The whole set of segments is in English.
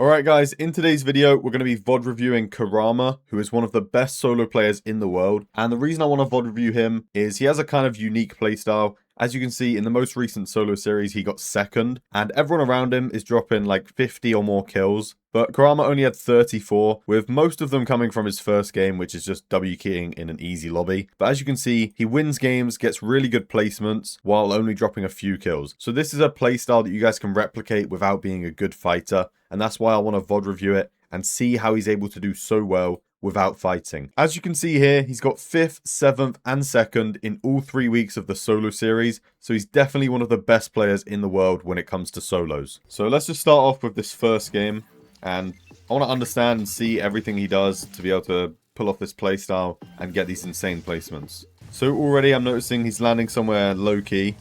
Alright guys, in today's video, we're going to be VOD reviewing Kurama, who is one of the best solo players in the world. And the reason I want to VOD review him is he has a kind of unique playstyle. As you can see, in the most recent solo series, he got second, and everyone around him is dropping like 50 or more kills. But Kurama only had 34, with most of them coming from his first game, which is just W-keying in an easy lobby. But as you can see, he wins games, gets really good placements, while only dropping a few kills. So this is a playstyle that you guys can replicate without being a good fighter, and that's why I want to VOD review it and see how he's able to do so well without fighting. As you can see here, he's got 5th, 7th, and 2nd in all 3 weeks of the solo series, so he's definitely one of the best players in the world when it comes to solos. So let's just start off with this first game, and I want to understand and see everything he does to be able to pull off this playstyle and get these insane placements. So already I'm noticing he's landing somewhere low-key,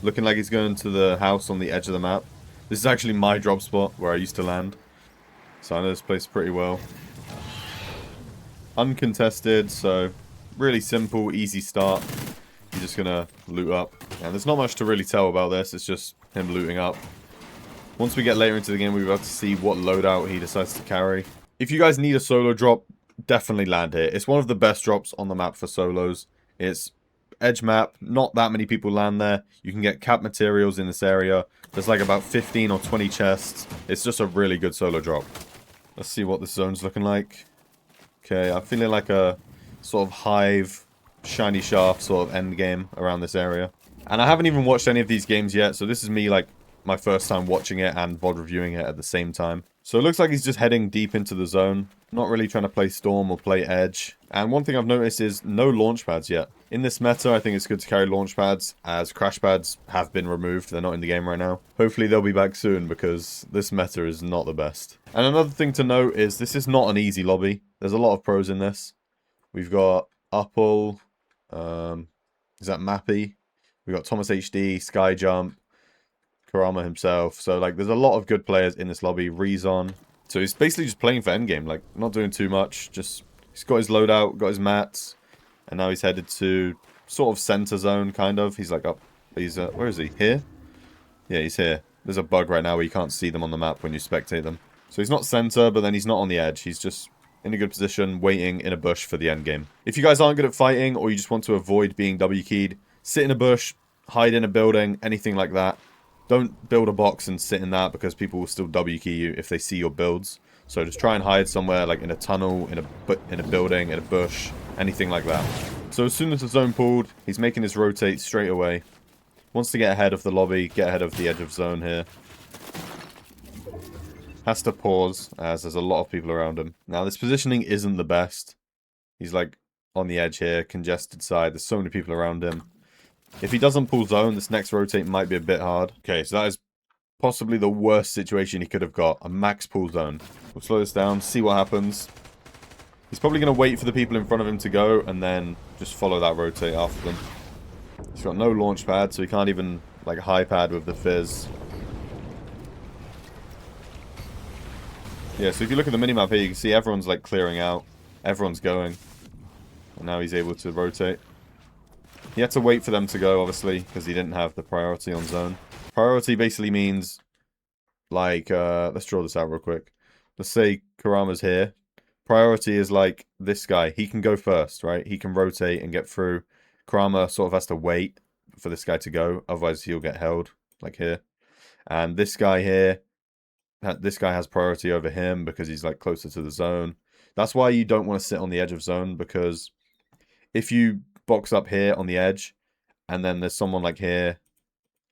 looking like he's going to the house on the edge of the map. This is actually my drop spot where I used to land, so I know this place pretty well. Uncontested, so really simple, easy start. You're just gonna loot up. And there's not much to really tell about this, it's just him looting up. Once we get later into the game, we're about to see what loadout he decides to carry. If you guys need a solo drop, definitely land here. It's one of the best drops on the map for solos. It's edge map, not that many people land there. You can get cap materials in this area. There's like about 15 or 20 chests. It's just a really good solo drop. Let's see what this zone's looking like. Okay, I'm feeling like a sort of hive, shiny shaft sort of end game around this area. And I haven't even watched any of these games yet, so this is me like my first time watching it and VOD reviewing it at the same time. So it looks like he's just heading deep into the zone. Not really trying to play Storm or play Edge. And one thing I've noticed is no launch pads yet. In this meta, I think it's good to carry launch pads, as crash pads have been removed. They're not in the game right now. Hopefully they'll be back soon, because this meta is not the best. And another thing to note is this is not an easy lobby. There's a lot of pros in this. We've got Uppal, is that Mappy? We've got Thomas HD, Skyjump, Kurama himself. So like there's a lot of good players in this lobby. Rezon. So he's basically just playing for endgame, like not doing too much. Just he's got his loadout, got his mats, and now he's headed to sort of center zone, kind of. He's like up. He's where is he? Here? Yeah, he's here. There's a bug right now where you can't see them on the map when you spectate them. So he's not center, but then he's not on the edge. He's just in a good position, waiting in a bush for the end game. If you guys aren't good at fighting, or you just want to avoid being W-keyed, sit in a bush, hide in a building, anything like that. Don't build a box and sit in that, because people will still W-key you if they see your builds. So just try and hide somewhere, like in a tunnel, in a building, in a bush, anything like that. So as soon as the zone pulled, he's making his rotate straight away. Wants to get ahead of the lobby, get ahead of the edge of zone here. Has to pause, as there's a lot of people around him. Now this positioning isn't the best. He's like on the edge here, congested side, there's so many people around him. If he doesn't pull zone, this next rotate might be a bit hard. Okay, so that is possibly the worst situation he could have got. A max pull zone. We'll slow this down, see what happens. He's probably going to wait for the people in front of him to go, and then just follow that rotate after them. He's got no launch pad, so he can't even like high pad with the fizz. Yeah, so if you look at the minimap here, you can see everyone's like clearing out. Everyone's going. And now he's able to rotate. He had to wait for them to go, obviously, because he didn't have the priority on zone. Priority basically means, like, let's draw this out real quick. Let's say Kurama's here. Priority is like this guy. He can go first, right? He can rotate and get through. Kurama sort of has to wait for this guy to go, otherwise he'll get held, like here. And this guy here, this guy has priority over him because he's like closer to the zone. That's why you don't want to sit on the edge of zone, because if you box up here on the edge, and then there's someone like here,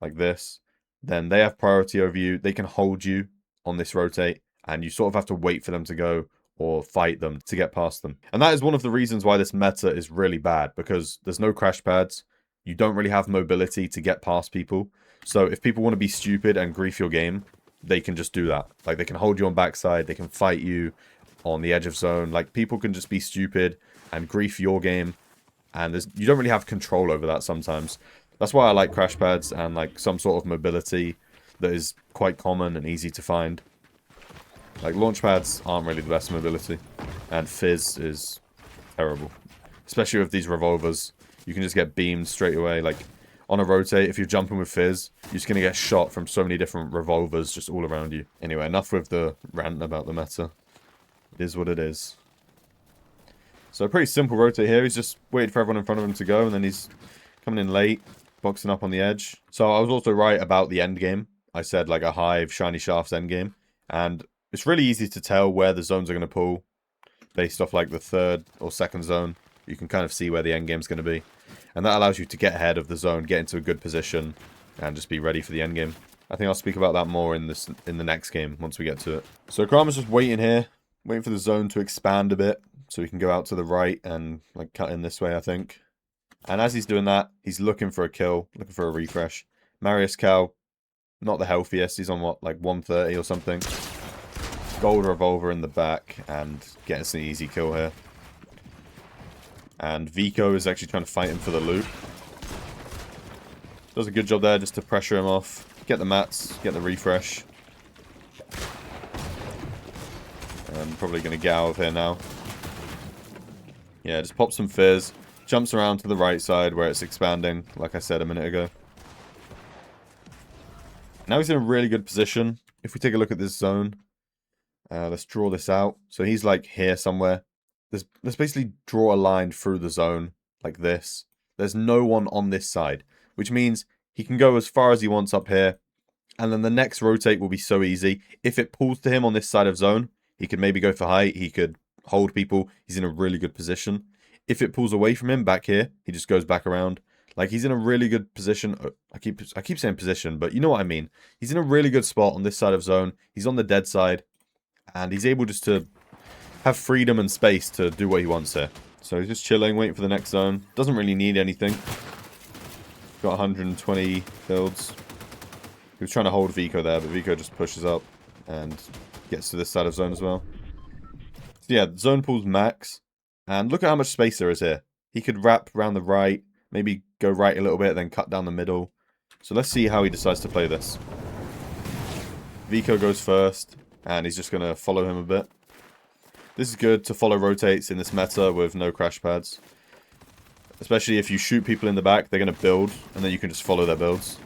like this, then they have priority over you. They can hold you on this rotate, and you sort of have to wait for them to go or fight them to get past them. And that is one of the reasons why this meta is really bad, because there's no crash pads. You don't really have mobility to get past people. So if people want to be stupid and grief your game, they can just do that. Like they can hold you on backside, they can fight you on the edge of zone. Like people can just be stupid and grief your game. And you don't really have control over that sometimes. That's why I like crash pads and like some sort of mobility that is quite common and easy to find. Like launch pads aren't really the best mobility. And fizz is terrible. Especially with these revolvers. You can just get beamed straight away. Like on a rotate, if you're jumping with fizz, you're just going to get shot from so many different revolvers just all around you. Anyway, enough with the rant about the meta. It is what it is. So a pretty simple rotate here. He's just waiting for everyone in front of him to go, and then he's coming in late, boxing up on the edge. So I was also right about the end game. I said like a Hive, Shiny Shafts end game. And it's really easy to tell where the zones are going to pull based off like the third or second zone. You can kind of see where the end game's going to be. And that allows you to get ahead of the zone, get into a good position, and just be ready for the end game. I think I'll speak about that more in the next game once we get to it. So Kurama's just waiting here, waiting for the zone to expand a bit so he can go out to the right and like cut in this way, I think. And as he's doing that, he's looking for a kill, looking for a refresh. Marius Cal, not the healthiest. He's on what, like 130 or something. Gold revolver in the back and getting some easy kill here. And Vico is actually trying to fight him for the loot. Does a good job there just to pressure him off. Get the mats, get the refresh. I'm probably going to get out of here now. Yeah, just pop some fizz. Jumps around to the right side where it's expanding, like I said a minute ago. Now he's in a really good position. If we take a look at this zone, let's draw this out. So he's like here somewhere. Let's basically draw a line through the zone like this. There's no one on this side, which means he can go as far as he wants up here. And then the next rotate will be so easy. If it pulls to him on this side of zone, he could maybe go for height. He could hold people. He's in a really good position. If it pulls away from him back here, he just goes back around. Like, he's in a really good position. I keep saying position, but you know what I mean. He's in a really good spot on this side of zone. He's on the dead side. And he's able just to have freedom and space to do what he wants here. So he's just chilling, waiting for the next zone. Doesn't really need anything. Got 120 builds. He was trying to hold Vico there, but Vico just pushes up and gets to this side of zone as well. So yeah, zone pool's max. And look at how much space there is here. He could wrap around the right, maybe go right a little bit, then cut down the middle. So let's see how he decides to play this. Vico goes first, and he's just going to follow him a bit. This is good to follow rotates in this meta with no crash pads. Especially if you shoot people in the back, they're going to build, and then you can just follow their builds.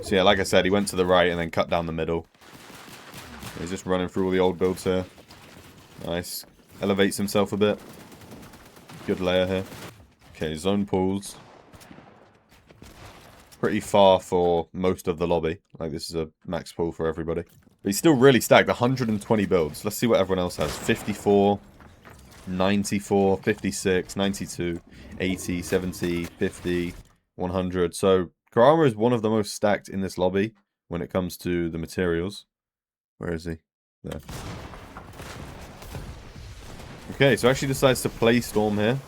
So yeah, like I said, he went to the right and then cut down the middle. He's just running through all the old builds here. Nice. Elevates himself a bit. Good layer here. Okay, zone pools. Pretty far for most of the lobby. Like, this is a max pool for everybody. But he's still really stacked. 120 builds. Let's see what everyone else has. 54, 94, 56, 92, 80, 70, 50, 100. So, Kurama is one of the most stacked in this lobby when it comes to the materials. Where is he? There. Okay, so actually decides to play Storm here.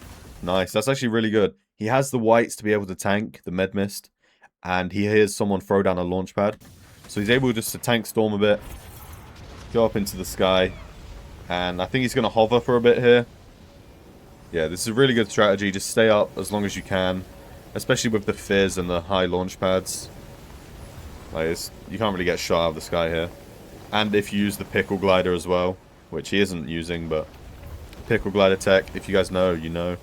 Nice, that's actually really good. He has the whites to be able to tank the med mist, and he hears someone throw down a launch pad. So he's able just to tank Storm a bit, go up into the sky, and I think he's going to hover for a bit here. Yeah, this is a really good strategy. Just stay up as long as you can, especially with the fizz and the high launch pads. Like, you can't really get shot out of the sky here. And if you use the pickle glider as well, which he isn't using, but pickle glider tech, if you guys know, you know.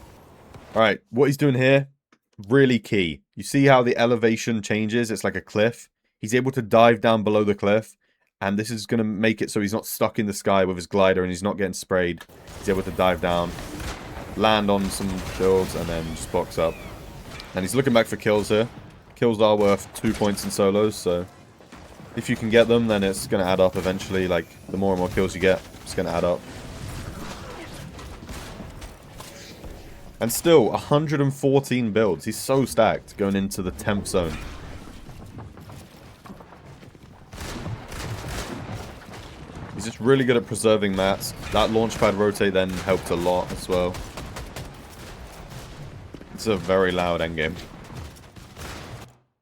Alright, what he's doing here, really key. You see how the elevation changes? It's like a cliff. He's able to dive down below the cliff, and this is going to make it so he's not stuck in the sky with his glider and he's not getting sprayed. He's able to dive down, land on some builds, and then just box up. And he's looking back for kills here. Kills are worth 2 points in solos, so if you can get them, then it's going to add up eventually. Like, the more and more kills you get, it's going to add up. And still, 114 builds. He's so stacked going into the 10th zone. He's just really good at preserving mats. That launchpad rotate then helped a lot as well. It's a very loud endgame.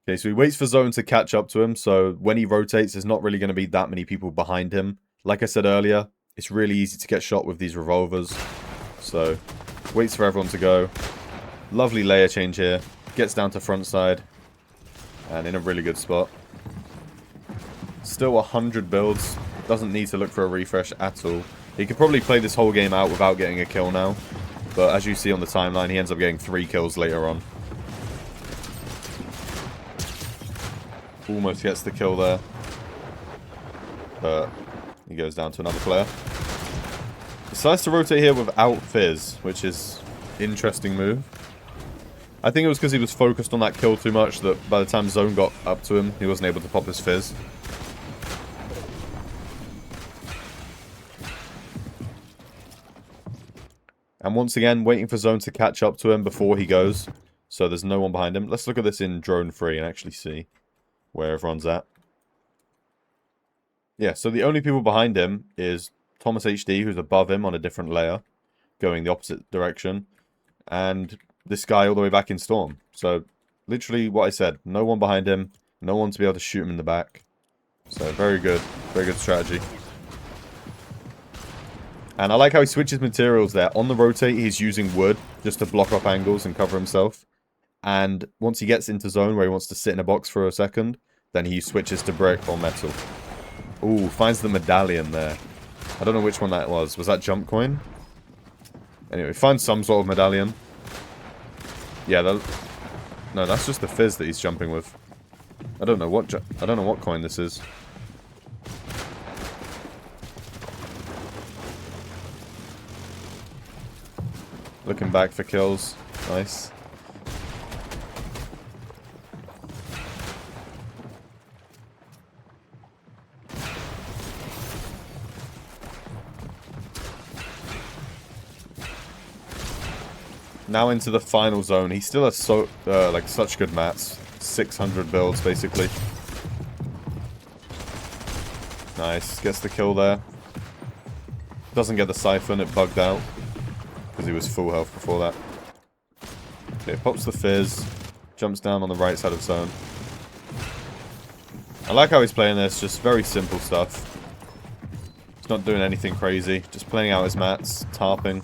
Okay, so he waits for zone to catch up to him. So when he rotates, there's not really going to be that many people behind him. Like I said earlier, it's really easy to get shot with these revolvers. So waits for everyone to go. Lovely layer change here. Gets down to front side. And in a really good spot. Still 100 builds. Doesn't need to look for a refresh at all. He could probably play this whole game out without getting a kill now. But as you see on the timeline, he ends up getting 3 kills later on. Almost gets the kill there. But he goes down to another player. Decides to rotate here without Fizz, which is interesting move. I think it was because he was focused on that kill too much that by the time Zone got up to him, he wasn't able to pop his Fizz. And once again, waiting for Zone to catch up to him before he goes. So there's no one behind him. Let's look at this in drone 3 and actually see where everyone's at. Yeah, so the only people behind him is Thomas HD, who's above him on a different layer, going the opposite direction. And this guy all the way back in Storm. So, literally what I said. No one behind him. No one to be able to shoot him in the back. So, very good. Very good strategy. And I like how he switches materials there. On the rotate, he's using wood just to block off angles and cover himself. And once he gets into zone where he wants to sit in a box for a second, then he switches to brick or metal. Ooh, finds the medallion there. I don't know which one that was. Was that jump coin? Anyway, finds some sort of medallion. Yeah, no, that's just the Fizz that he's jumping with. I don't know what coin this is. Looking back for kills. Nice. Now into the final zone. He still has like such good mats. 600 builds basically. Nice. Gets the kill there. Doesn't get the siphon, it bugged out. Because he was full health before that. Okay, pops the Fizz. Jumps down on the right side of zone. I like how he's playing this, just very simple stuff. He's not doing anything crazy, just playing out his mats, tarping.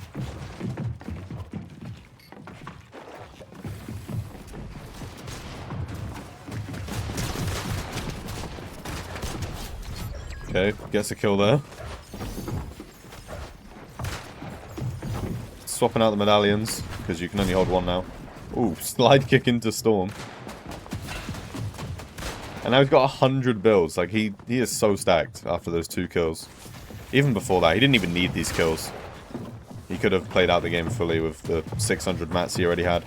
Okay, gets a kill there. Swapping out the medallions, because you can only hold one now. Ooh, slide kick into Storm. And now he's got 100 builds. Like, he is so stacked after those 2 kills. Even before that, he didn't even need these kills. He could have played out the game fully with the 600 mats he already had.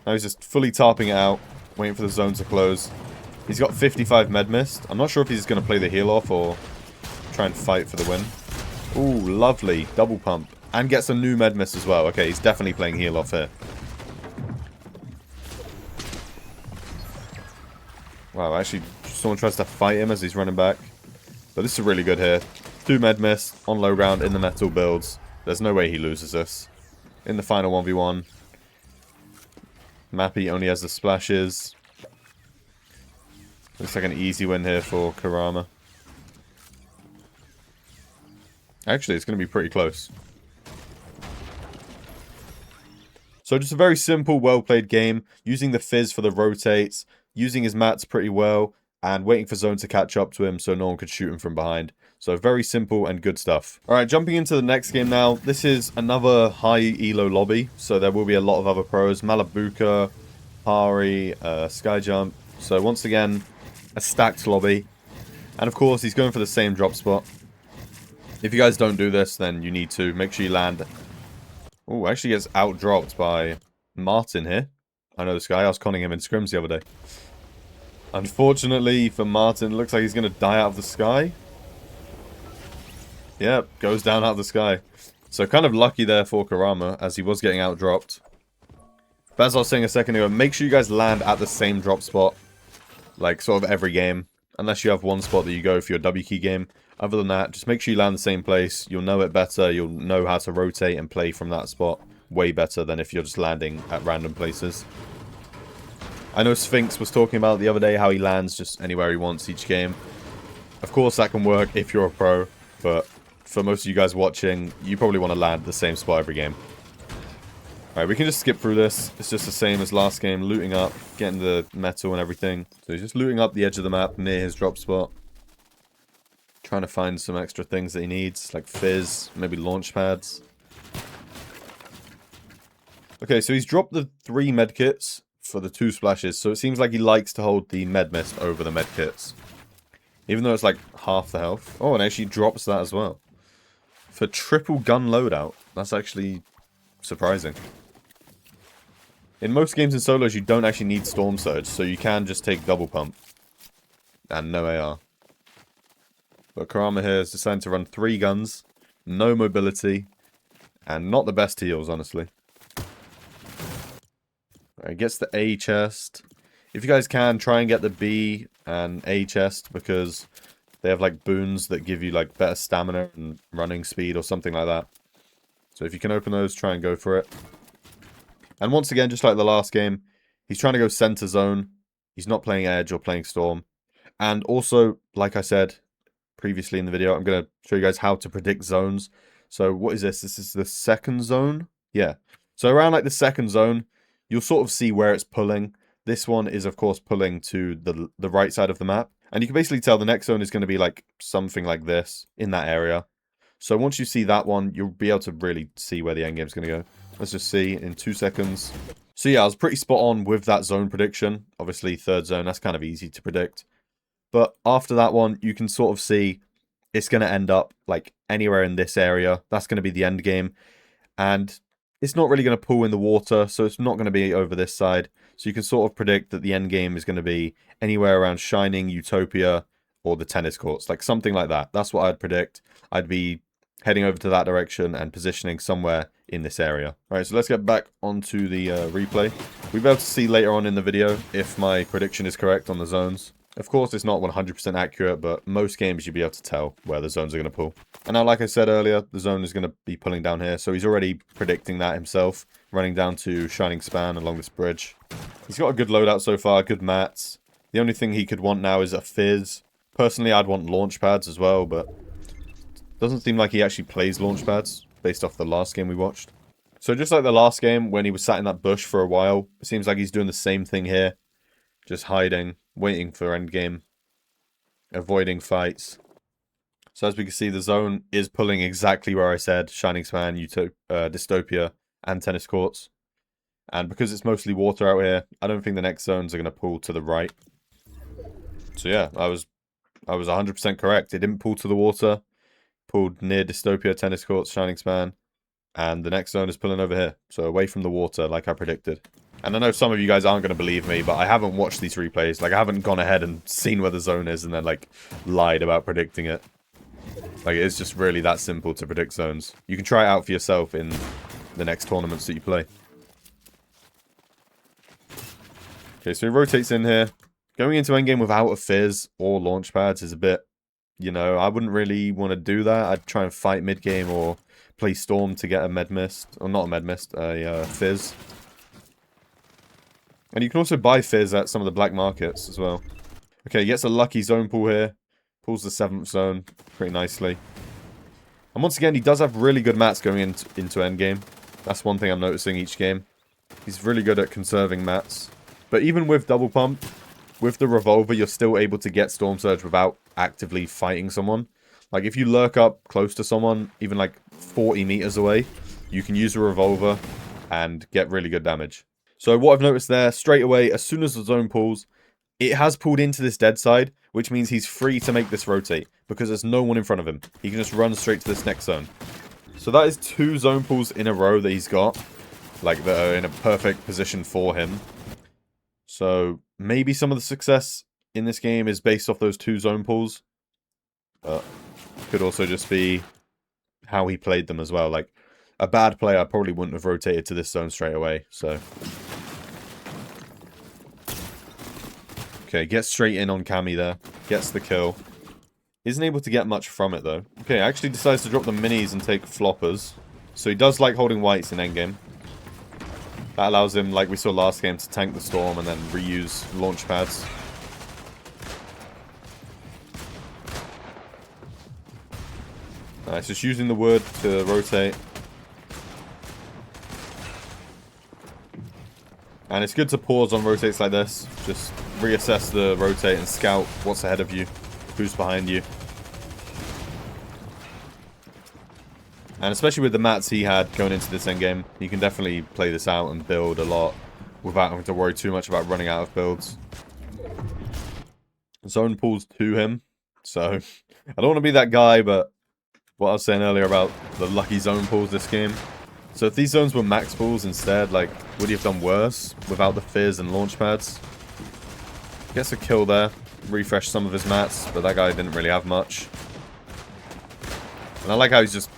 Now he's just fully tarping it out, waiting for the zone to close. He's got 55 med mist. I'm not sure if he's going to play the heal off or try and fight for the win. Ooh, lovely. Double pump. And gets a new med mist as well. Okay, he's definitely playing heal off here. Wow, actually, someone tries to fight him as he's running back. But this is really good here. 2 med mist on low ground in the metal builds. There's no way he loses this. In the final 1v1. Mappy only has the splashes. Looks like an easy win here for Kurama. Actually, it's going to be pretty close. So just a very simple, well-played game. Using the Fizz for the rotates. Using his mats pretty well. And waiting for zone to catch up to him so no one could shoot him from behind. So very simple and good stuff. Alright, jumping into the next game now. This is another high elo lobby. So there will be a lot of other pros. Malabuka, Hari, Skyjump. So once again, a stacked lobby. And of course, he's going for the same drop spot. If you guys don't do this, then you need to. Make sure you land. Oh, actually gets out-dropped by Martin here. I know this guy. I was conning him in scrims the other day. Unfortunately for Martin, it looks like he's going to die out of the sky. Yep, goes down out of the sky. So kind of lucky there for Kurama, as he was getting out-dropped. But as I was saying a second ago, make sure you guys land at the same drop spot. Like, sort of every game. Unless you have one spot that you go for your W key game. Other than that, just make sure you land the same place. You'll know it better. You'll know how to rotate and play from that spot way better than if you're just landing at random places. I know Sphinx was talking about the other day how he lands just anywhere he wants each game. Of course, that can work if you're a pro, but for most of you guys watching, you probably want to land at the same spot every game. Alright, we can just skip through this. It's just the same as last game, looting up, getting the metal and everything. So he's just looting up the edge of the map near his drop spot. Trying to find some extra things that he needs, like Fizz, maybe launch pads. Okay, so he's dropped the 3 medkits for the 2 splashes. So it seems like he likes to hold the med mist over the med kits. Even though it's like half the health. Oh, and actually drops that as well. For triple gun loadout. That's actually surprising. In most games in solos, you don't actually need Storm Surge, so you can just take double pump. And no AR. But Kurama here is deciding to run 3 guns, no mobility, and not the best heals, honestly. Alright, gets the A chest. If you guys can, try and get the B and A chest, because they have like boons that give you like better stamina and running speed or something like that. So if you can open those, try and go for it. And once again, just like the last game, he's trying to go center zone. He's not playing Edge or playing Storm. And also, like I said previously in the video, I'm going to show you guys how to predict zones. So what is this? This is the second zone? Yeah. So around like the second zone, you'll sort of see where it's pulling. This one is, of course, pulling to the right side of the map. And you can basically tell the next zone is going to be like something like this in that area. So once you see that one, you'll be able to really see where the end game is going to go. Let's just see in 2 seconds. So yeah, I was pretty spot on with that zone prediction. Obviously, third zone, that's kind of easy to predict. But after that one, you can sort of see it's going to end up like anywhere in this area. That's going to be the end game. And it's not really going to pull in the water, so it's not going to be over this side. So you can sort of predict that the end game is going to be anywhere around Shining, Utopia, or the tennis courts. Like something like that. That's what I'd predict. I'd be heading over to that direction and positioning somewhere in this area. Alright, so let's get back onto the replay. We'll be able to see later on in the video if my prediction is correct on the zones. Of course, it's not 100% accurate, but most games you'll be able to tell where the zones are going to pull. And now, like I said earlier, the zone is going to be pulling down here, so he's already predicting that himself, running down to Shining Span along this bridge. He's got a good loadout so far, good mats. The only thing he could want now is a Fizz. Personally, I'd want launch pads as well, but doesn't seem like he actually plays launch pads, based off the last game we watched. So just like the last game, when he was sat in that bush for a while, it seems like he's doing the same thing here. Just hiding, waiting for endgame, avoiding fights. So as we can see, the zone is pulling exactly where I said, Shining Span, Dystopia, and tennis courts. And because it's mostly water out here, I don't think the next zones are going to pull to the right. So yeah, I was 100% correct. It didn't pull to the water. Pulled near Dystopia, tennis courts, Shining Span. And the next zone is pulling over here. So away from the water, like I predicted. And I know some of you guys aren't going to believe me, but I haven't watched these replays. Like, I haven't gone ahead and seen where the zone is and then, like, lied about predicting it. Like, it's just really that simple to predict zones. You can try it out for yourself in the next tournaments that you play. Okay, so he rotates in here. Going into endgame without a Fizz or launch pads is a bit, you know, I wouldn't really want to do that. I'd try and fight mid-game or play Storm to get a med mist. Or not a med mist, a Fizz. And you can also buy Fizz at some of the black markets as well. Okay, he gets a lucky zone pull here. Pulls the 7th zone pretty nicely. And once again, he does have really good mats going into endgame. That's one thing I'm noticing each game. He's really good at conserving mats. But even with double pump, with the revolver, you're still able to get Storm Surge without actively fighting someone. Like, if you lurk up close to someone, even like 40 meters away, you can use a revolver and get really good damage. So what I've noticed there, straight away, as soon as the zone pulls, it has pulled into this dead side, which means he's free to make this rotate, because there's no one in front of him. He can just run straight to this next zone. So that is 2 zone pulls in a row that he's got, like, that are in a perfect position for him. So maybe some of the success in this game is based off those 2 zone pulls. Could also just be how he played them as well. Like, a bad player probably wouldn't have rotated to this zone straight away, so. Okay, gets straight in on Cammy there. Gets the kill. Isn't able to get much from it, though. Okay, actually decides to drop the minis and take floppers. So he does like holding whites in endgame. That allows him, like we saw last game, to tank the storm and then reuse launch pads. Nice, just using the wood to rotate. And it's good to pause on rotates like this. Just reassess the rotate and scout what's ahead of you, who's behind you. And especially with the mats he had going into this endgame, you can definitely play this out and build a lot without having to worry too much about running out of builds. Zone pulls to him, so I don't want to be that guy, but what I was saying earlier about the lucky zone pulls this game. So if these zones were max pulls instead, like, would he have done worse without the fizz and launch pads? Gets a kill there, refresh some of his mats, but that guy didn't really have much. And I like how he's just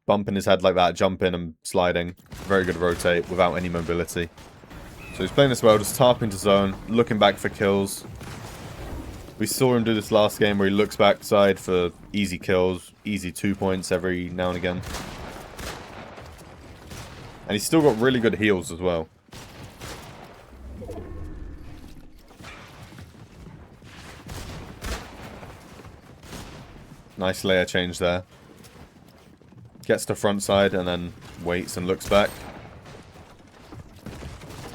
bumping his head like that, jumping and sliding. Very good rotate without any mobility. So he's playing this well, just tarping to zone, looking back for kills. We saw him do this last game where he looks backside for easy kills, easy 2 points every now and again. And he's still got really good heals as well. Nice layer change there. Gets to front side and then waits and looks back.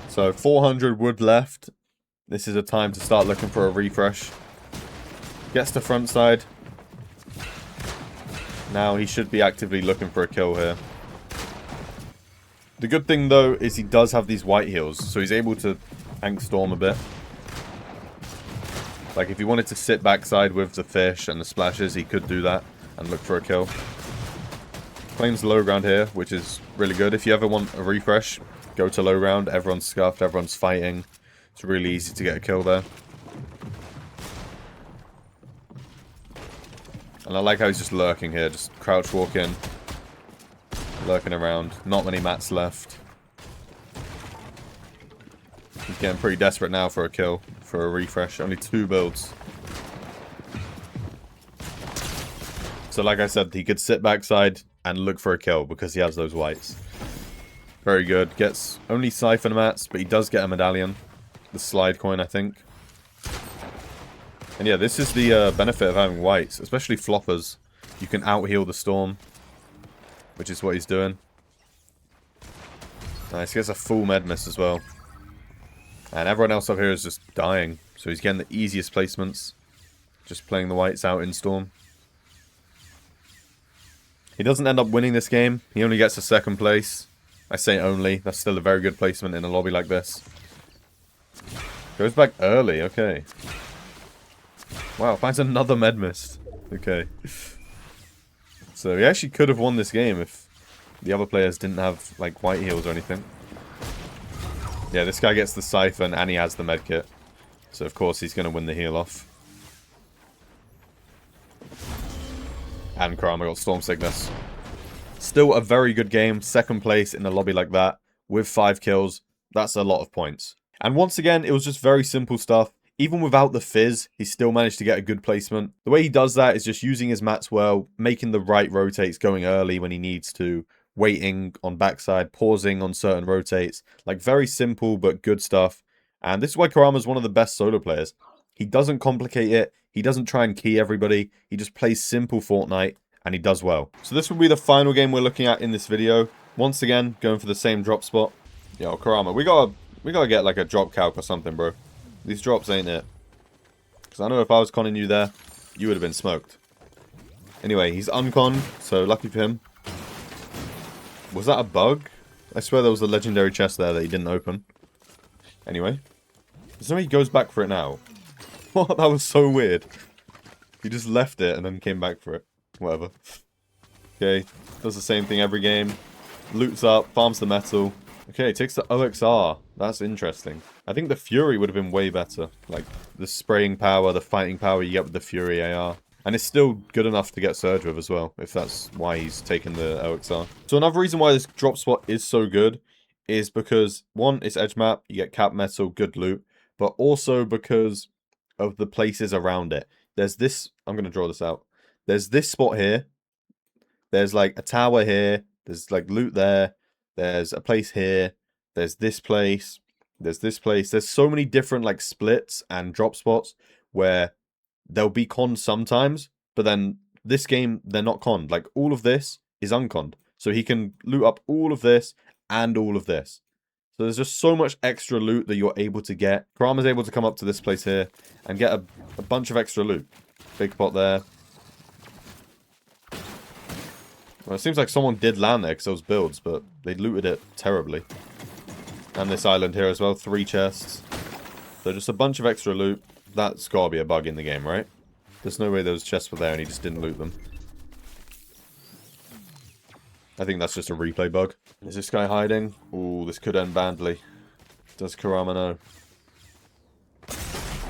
So 400 wood left. This is a time to start looking for a refresh. Gets to front side. Now he should be actively looking for a kill here. The good thing though is he does have these white heals, so he's able to tank storm a bit. Like if he wanted to sit backside with the fish and the splashes, he could do that and look for a kill. Claims low ground here, which is really good. If you ever want a refresh, go to low ground. Everyone's scuffed, everyone's fighting. It's really easy to get a kill there. And I like how he's just lurking here, just crouch walk in. Lurking around. Not many mats left. He's getting pretty desperate now for a kill, for a refresh. Only 2 builds. So like I said, he could sit backside and look for a kill because he has those whites. Very good. Gets only Siphon mats, but he does get a medallion. The slide coin, I think. And yeah, this is the benefit of having whites, especially floppers. You can out-heal the storm, which is what he's doing. Nice, he gets a full med miss as well. And everyone else up here is just dying. So he's getting the easiest placements. Just playing the whites out in storm. He doesn't end up winning this game. He only gets a 2nd place. I say only. That's still a very good placement in a lobby like this. Goes back early, okay. Wow, finds another med mist. Okay. So he actually could have won this game if the other players didn't have, like, white heals or anything. Yeah, this guy gets the Siphon and he has the medkit. So, of course, he's going to win the heal off. And Kurama got Storm Sickness. Still a very good game. 2nd place in a lobby like that with 5 kills. That's a lot of points. And once again, it was just very simple stuff. Even without the fizz, he still managed to get a good placement. The way he does that is just using his mats well, making the right rotates, going early when he needs to, waiting on backside, pausing on certain rotates. Like, very simple but good stuff. And this is why Kurama's one of the best solo players. He doesn't complicate it. He doesn't try and key everybody. He just plays simple Fortnite, and he does well. So this will be the final game we're looking at in this video. Once again, going for the same drop spot. Yo, Kurama, we gotta get like a drop calc or something, bro. These drops ain't it. Because I know if I was conning you there, you would have been smoked. Anyway, he's unconned, so lucky for him. Was that a bug? I swear there was a legendary chest there that he didn't open. Anyway. So he goes back for it now. What? That was so weird. He just left it and then came back for it. Whatever. Okay, does the same thing every game. Loots up, farms the metal. Okay, takes the OXR. That's interesting. I think the Fury would have been way better. Like, the spraying power, the fighting power you get with the Fury AR. And it's still good enough to get Surge with as well, if that's why he's taken the OXR. So another reason why this drop spot is so good is because, one, it's edge map, you get cap metal, good loot, but also because of the places around it. There's this, I'm going to draw this out. There's this spot here. There's like a tower here. There's like loot there. There's a place here. There's this place. There's this place. There's so many different like splits and drop spots where they'll be conned sometimes, but then this game, they're not conned. Like, all of this is unconned. So he can loot up all of this and all of this. So there's just so much extra loot that you're able to get. Kurama's able to come up to this place here and get a bunch of extra loot. Big pot there. Well, it seems like someone did land there because those builds, but they looted it terribly. And this island here as well, 3 chests. So just a bunch of extra loot. That's gotta be a bug in the game, right? There's no way those chests were there and he just didn't loot them. I think that's just a replay bug. Is this guy hiding? Ooh, this could end badly. Does Kurama know?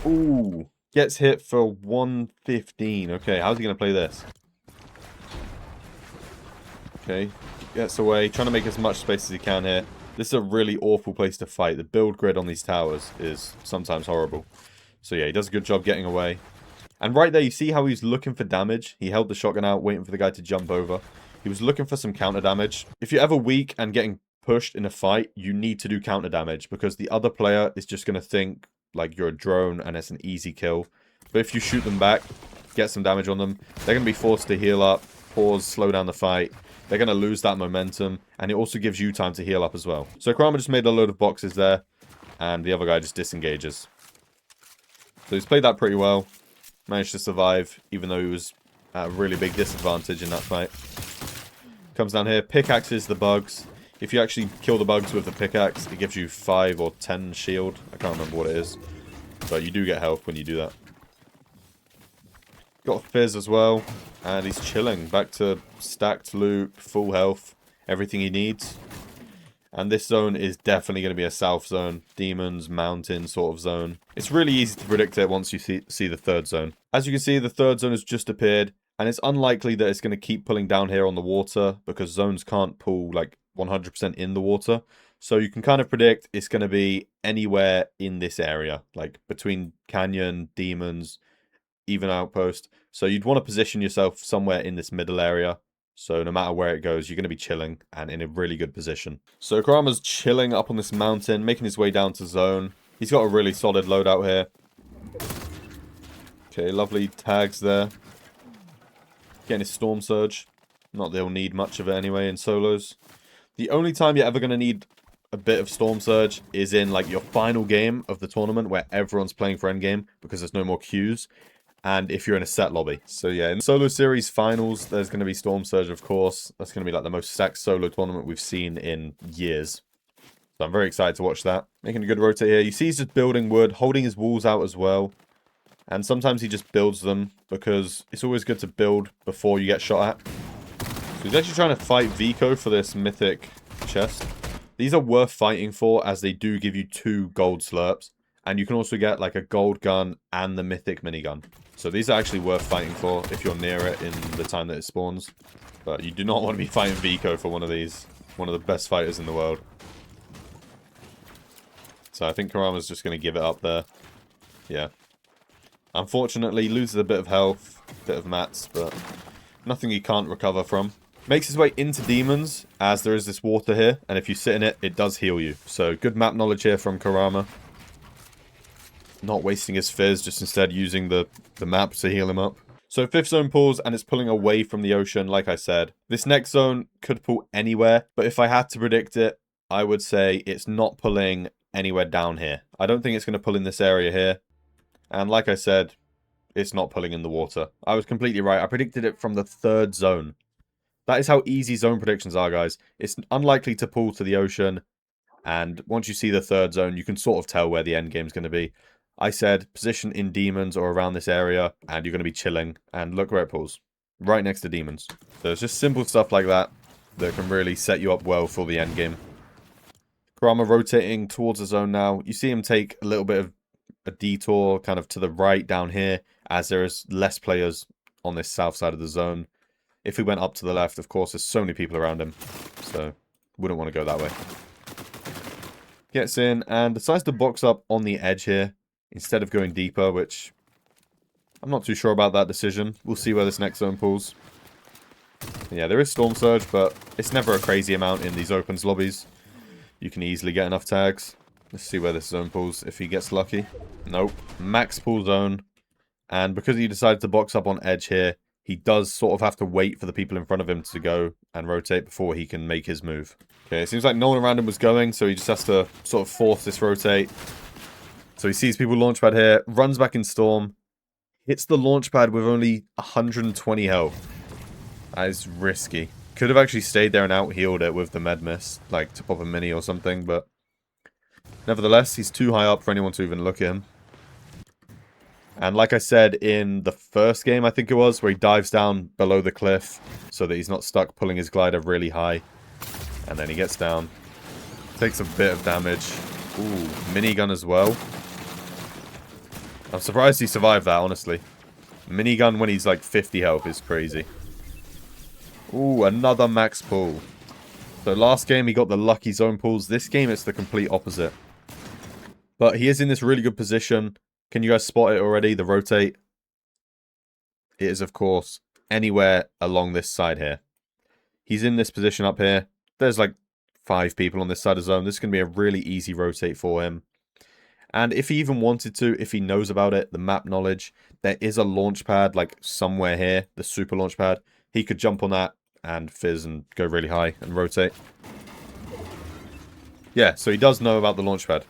Ooh, gets hit for 115. Okay, how's he going to play this? Okay, gets away, trying to make as much space as he can here. This is a really awful place to fight. The build grid on these towers is sometimes horrible. So yeah, he does a good job getting away. And right there, you see how he's looking for damage? He held the shotgun out, waiting for the guy to jump over. He was looking for some counter damage. If you're ever weak and getting pushed in a fight, you need to do counter damage, because the other player is just going to think like you're a drone and it's an easy kill. But if you shoot them back, get some damage on them, they're going to be forced to heal up, pause, slow down the fight. They're going to lose that momentum, and it also gives you time to heal up as well. So Kurama just made a load of boxes there, and the other guy just disengages. So he's played that pretty well. Managed to survive, even though he was at a really big disadvantage in that fight. Comes down here, pickaxes the bugs. If you actually kill the bugs with the pickaxe, it gives you 5 or 10 shield. I can't remember what it is. But you do get health when you do that. Got Fizz as well. And he's chilling. Back to stacked loot, full health, everything he needs. And this zone is definitely going to be a south zone. Demons, mountain sort of zone. It's really easy to predict it once you see the third zone. As you can see, the third zone has just appeared. And it's unlikely that it's going to keep pulling down here on the water, because zones can't pull like 100% in the water. So you can kind of predict it's going to be anywhere in this area, like between canyon, demons, even outpost. So you'd want to position yourself somewhere in this middle area. So no matter where it goes, you're going to be chilling and in a really good position. So Kurama's chilling up on this mountain, making his way down to zone. He's got a really solid loadout here. Okay, lovely tags there. Getting his Storm Surge. Not that he'll need much of it anyway in solos. The only time you're ever going to need a bit of Storm Surge is in like your final game of the tournament, where everyone's playing for endgame because there's no more queues. And if you're in a set lobby. So yeah, in solo series finals, there's going to be Storm Surge, of course. That's going to be like the most stacked solo tournament we've seen in years. So I'm very excited to watch that. Making a good rotate here. You see he's just building wood, holding his walls out as well. And sometimes he just builds them, because it's always good to build before you get shot at. So he's actually trying to fight Vico for this mythic chest. These are worth fighting for, as they do give you 2 gold slurps. And you can also get like a gold gun and the mythic minigun. So these are actually worth fighting for if you're near it in the time that it spawns. But you do not want to be fighting Vico for one of these. One of the best fighters in the world. So I think Kurama's just going to give it up there. Yeah. Unfortunately, loses a bit of health, a bit of mats, but nothing he can't recover from. Makes his way into demons, as there is this water here, and if you sit in it, it does heal you. So good map knowledge here from Kurama. Not wasting his fizz, just instead using the map to heal him up. So 5th zone pulls, and it's pulling away from the ocean, like I said. This next zone could pull anywhere, but if I had to predict it, I would say it's not pulling anywhere down here. I don't think it's going to pull in this area here. And like I said, it's not pulling in the water. I was completely right. I predicted it from the 3rd zone. That is how easy zone predictions are, guys. It's unlikely to pull to the ocean. And once you see the 3rd zone, you can sort of tell where the end game's going to be. I said position in demons or around this area, and you're going to be chilling. And look where it pulls. Right next to demons. So it's just simple stuff like that that can really set you up well for the end game. Kurama rotating towards the zone now. You see him take a little bit of a detour kind of to the right down here, as there is less players on this south side of the zone. If we went up to the left, of course, there's so many people around him, so wouldn't want to go that way. Gets in and decides to box up on the edge here instead of going deeper, which I'm not too sure about that decision. We'll see where this next zone pulls. Yeah, there is Storm Surge, but it's never a crazy amount in these opens lobbies. You can easily get enough tags. Let's see where this zone pulls, if he gets lucky. Nope. Max pull zone. And because he decided to box up on edge here, he does sort of have to wait for the people in front of him to go and rotate before he can make his move. Okay, it seems like no one around him was going, so he just has to sort of force this rotate. So he sees people launchpad here, runs back in Storm, hits the launchpad with only 120 health. That is risky. Could have actually stayed there and out-healed it with the med mist, like to pop a mini or something, but Nevertheless, he's too high up for anyone to even look at him. And like I said in the first game, I think it was, where he dives down below the cliff so that he's not stuck pulling his glider really high. And then he gets down. Takes a bit of damage. Ooh, minigun as well. I'm surprised he survived that, honestly. Minigun when he's like 50 health is crazy. Ooh, another max pull. So last game he got the lucky zone pulls. This game it's the complete opposite. But he is in this really good position. Can you guys spot it already? The rotate. It is, of course, anywhere along this side here. He's in this position up here. There's like 5 people on this side of zone. This is going to be a really easy rotate for him. And if he even wanted to, if he knows about it, the map knowledge, there is a launch pad like somewhere here, the super launch pad. He could jump on that and fizz and go really high and rotate. Yeah, so he does know about the launch pad.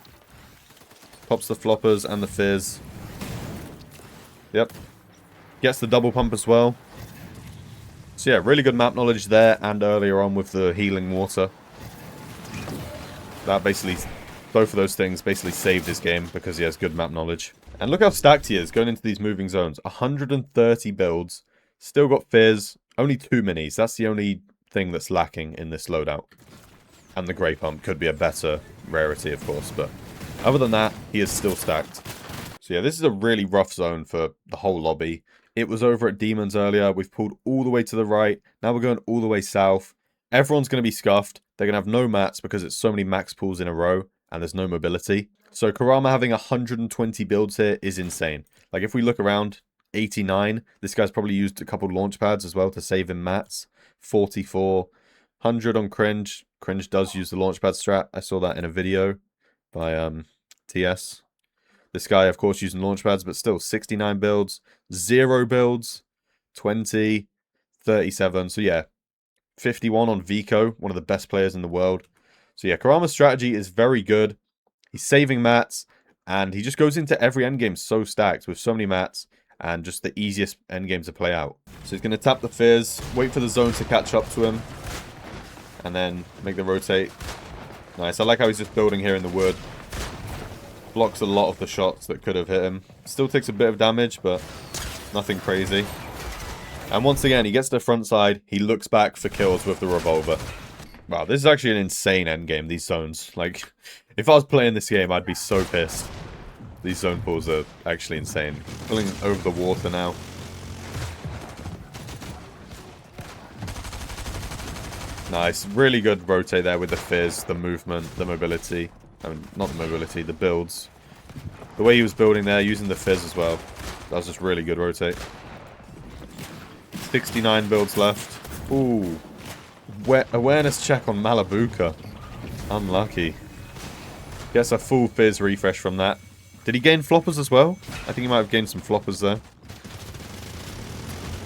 Pops the floppers and the fizz. Yep. Gets the double pump as well. So yeah, really good map knowledge there and earlier on with the healing water. That basically, both of those things basically saved his game because he has good map knowledge. And look how stacked he is going into these moving zones. 130 builds. Still got fizz. Only 2 minis. That's the only thing that's lacking in this loadout. And the Grey Pump could be a better rarity, of course, but other than that, he is still stacked. So yeah, this is a really rough zone for the whole lobby. It was over at Demons earlier. We've pulled all the way to the right. Now we're going all the way south. Everyone's going to be scuffed. They're going to have no mats because it's so many max pulls in a row and there's no mobility. So Kurama having 120 builds here is insane. Like if we look around, 89. This guy's probably used a couple launch pads as well to save him mats. 44. 100 on Cringe. Cringe does use the launch pad strat. I saw that in a video by TS. This guy, of course, using launch pads, but still 69 builds, 0 builds, 20, 37. So yeah, 51 on Vico, one of the best players in the world. So yeah, Kurama's strategy is very good. He's saving mats, and he just goes into every endgame so stacked with so many mats, and just the easiest endgame to play out. So he's going to tap the fizz, wait for the zone to catch up to him, and then make the rotate. Nice. I like how he's just building here in the wood. Blocks a lot of the shots that could have hit him. Still takes a bit of damage, but nothing crazy. And once again, he gets to the front side. He looks back for kills with the revolver. Wow, this is actually an insane endgame, these zones. Like, if I was playing this game, I'd be so pissed. These zone pulls are actually insane. Pulling over the water now. Nice. Really good rotate there with the fizz, the movement, the mobility. I mean, not the mobility, the builds. The way he was building there, using the fizz as well. That was just really good rotate. 69 builds left. Ooh. Awareness check on Malabuka. Unlucky. Gets a full fizz refresh from that. Did he gain floppers as well? I think he might have gained some floppers there.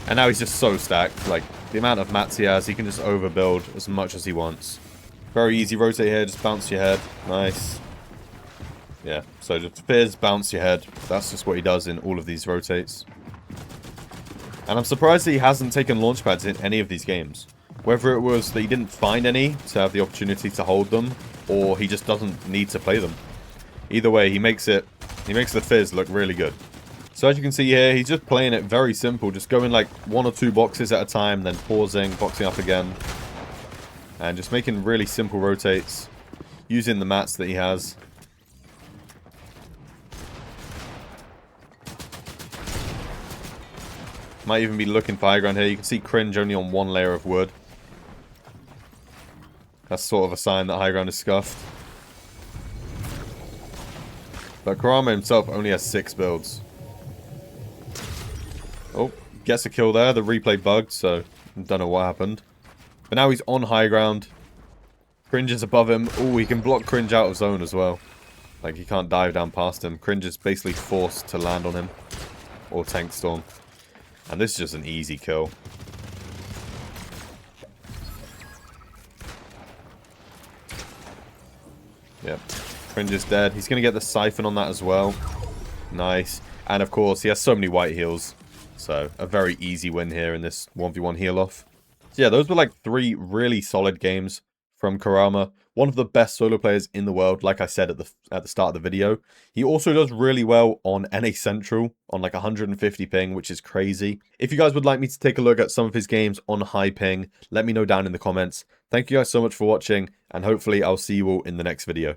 And now he's just so stacked. Like, the amount of mats he has, he can just overbuild as much as he wants. Very easy rotate here, just bounce your head. Nice. Yeah, so just fizz, bounce your head. That's just what he does in all of these rotates. And I'm surprised that he hasn't taken launch pads in any of these games. Whether it was that he didn't find any to have the opportunity to hold them, or he just doesn't need to play them. Either way, he makes the fizz look really good. So as you can see here, he's just playing it very simple. Just going like 1 or 2 boxes at a time, then pausing, boxing up again. And just making really simple rotates. Using the mats that he has. Might even be looking for high ground here. You can see Cringe only on 1 layer of wood. That's sort of a sign that high ground is scuffed. But Kurama himself only has 6 builds. Oh, gets a kill there. The replay bugged, so I don't know what happened. But now he's on high ground. Cringe is above him. Oh, he can block Cringe out of zone as well. Like, he can't dive down past him. Cringe is basically forced to land on him. Or Tank Storm. And this is just an easy kill. Yep. Cringe is dead. He's going to get the Siphon on that as well. Nice. And of course, he has so many white heals. So, a very easy win here in this 1v1 heal off. So yeah, those were like 3 really solid games from Kurama. one of the best solo players in the world, like I said at the start of the video. He also does really well on NA Central on like 150 ping, which is crazy. If you guys would like me to take a look at some of his games on high ping, let me know down in the comments. Thank you guys so much for watching, and hopefully I'll see you all in the next video.